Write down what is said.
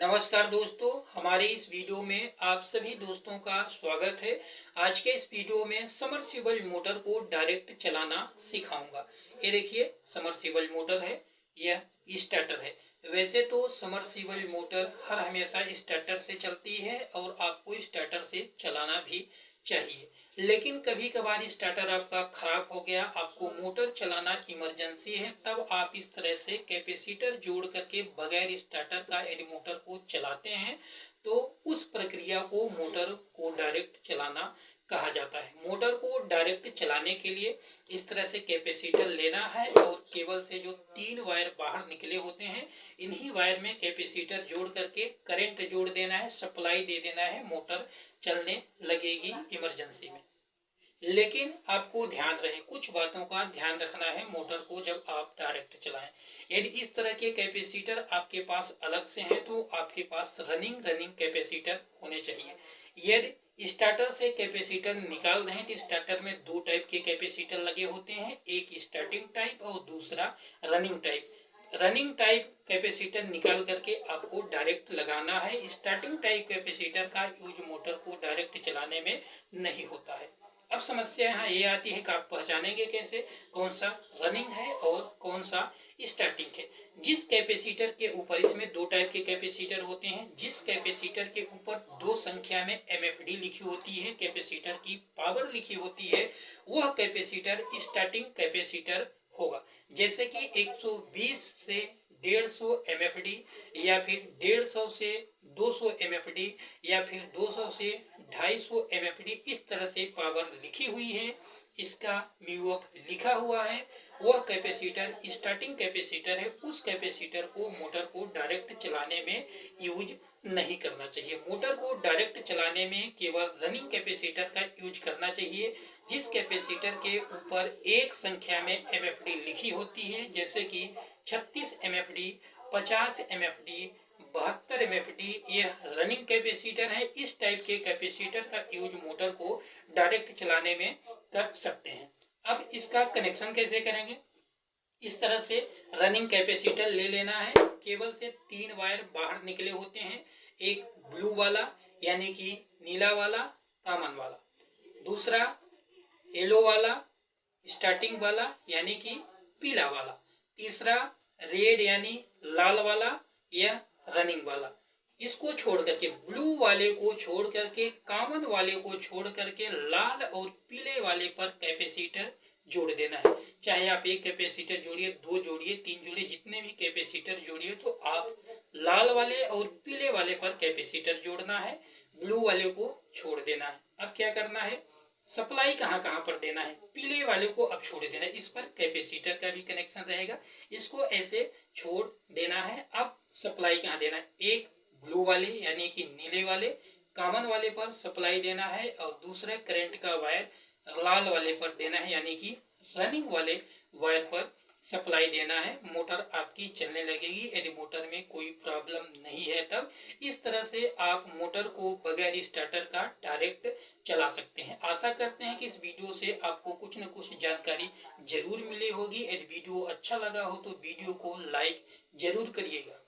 नमस्कार दोस्तों, हमारे इस वीडियो में आप सभी दोस्तों का स्वागत है। आज के इस वीडियो में समरसीबल मोटर को डायरेक्ट चलाना सिखाऊंगा। ये देखिए समरसीबल मोटर है, यह स्टार्टर है। वैसे तो समरसीबल मोटर हर हमेशा स्टार्टर से चलती है और आपको स्टार्टर से चलाना भी चाहिए, लेकिन कभी कभार स्टार्टर आपका खराब हो गया, आपको मोटर चलाना इमरजेंसी है, तब आप इस तरह से कैपेसिटर जोड़ करके बगैर स्टार्टर का यदि मोटर को चलाते हैं तो उस प्रक्रिया को मोटर को डायरेक्ट चलाना कहा जाता है। मोटर को डायरेक्ट चलाने के लिए इस तरह से कैपेसिटर लेना है और केबल से जो 3 वायर बाहर निकले होते हैं, इन्हीं वायर में कैपेसिटर जोड़ करके करंट जोड़ देना है, सप्लाई दे देना है, मोटर चलने लगेगी इमरजेंसी में। लेकिन आपको ध्यान रहे, कुछ बातों का ध्यान रखना है मोटर को जब आप डायरेक्ट चलाएं। यदि इस तरह के कैपेसिटर आपके पास अलग से हैं तो आपके पास रनिंग कैपेसिटर होने चाहिए। यदि स्टार्टर से कैपेसिटर निकाल रहे हैं तो स्टार्टर में 2 टाइप के कैपेसिटर लगे होते हैं, एक स्टार्टिंग टाइप और दूसरा running type. Running type capacitor निकाल करके आपको डायरेक्ट लगाना है। स्टार्टिंग टाइप कैपेसिटर का यूज मोटर को डायरेक्ट चलाने में नहीं होता है। अब समस्या यहाँ ये आती है कि आप पहचानेंगे कैसे कौन सा रनिंग है और कौन सा स्टार्टिंग है। जिस कैपेसिटर के ऊपर, इसमें 2 टाइप के कैपेसिटर होते हैं, जिस कैपेसिटर के ऊपर 2 संख्या में MFD लिखी होती है, कैपेसिटर की पावर लिखी होती है, वह कैपेसिटर स्टार्टिंग कैपेसिटर होगा। जैसे कि 120 से 150 MFD या फिर 150 से 200 MFD या फिर 200 से 250 MFD, इस तरह से पावर लिखी हुई है, इसका म्यूअप लिखा हुआ है, वह कैपेसिटर स्टार्टिंग कैपेसिटर है। उस कैपेसिटर को मोटर को डायरेक्ट चलाने में यूज नहीं करना चाहिए। मोटर को डायरेक्ट चलाने में केवल रनिंग कैपेसिटर का यूज करना चाहिए, जिस कैपेसिटर के ऊपर एक संख्या में MFD लिखी होती है, जैसे कि 36 MFD, 50 MFD, 72 MFD, यह रनिंग कैपेसिटर है। इस टाइप के कैपेसिटर का यूज मोटर को डायरेक्ट चलाने में कर सकते हैं। अब इसका कनेक्शन कैसे करेंगे? इस तरह से रनिंग कैपेसिटर ले लेना है। केबल से 3 वायर बाहर निकले होते हैं, एक ब्लू वाला यानी कि नीला वाला कॉमन वाला, दूसरा येलो वाला स्टार्टिंग वाला यानी कि पीला वाला, तीसरा रेड यानी लाल वाला या रनिंग वाला। इसको छोड़ करके, ब्लू वाले को छोड़ करके, कॉमन वाले को छोड़ करके लाल और पीले वाले पर कैपेसिटर जोड़ देना है। चाहे आप एक कैपेसिटर जोड़िए, 2 जोड़िए, 3 जोड़िए, जितने भी कैपेसिटर जोड़िए, तो आप लाल वाले और पीले वाले पर कैपेसिटर जोड़ना है, ब्लू वाले को छोड़ देना है। अब क्या करना है, सप्लाई कहाँ कहाँ पर देना है, पीले वाले को अब छोड़ देना है, इस पर कैपेसिटर का भी कनेक्शन रहेगा, इसको ऐसे छोड़ देना है। अब सप्लाई कहाँ देना है, एक ब्लू वाले यानी कि नीले वाले कॉमन वाले पर सप्लाई देना है और दूसरे करंट का वायर लाल वाले पर देना है यानी कि रनिंग वाले वायर पर सप्लाई देना है। मोटर आपकी चलने लगेगी यदि मोटर में कोई प्रॉब्लम नहीं है तब। इस तरह से आप मोटर को बगैर स्टार्टर का डायरेक्ट चला सकते हैं। आशा करते हैं कि इस वीडियो से आपको कुछ न कुछ जानकारी जरूर मिली होगी। यदि वीडियो अच्छा लगा हो तो वीडियो को लाइक जरूर करिएगा।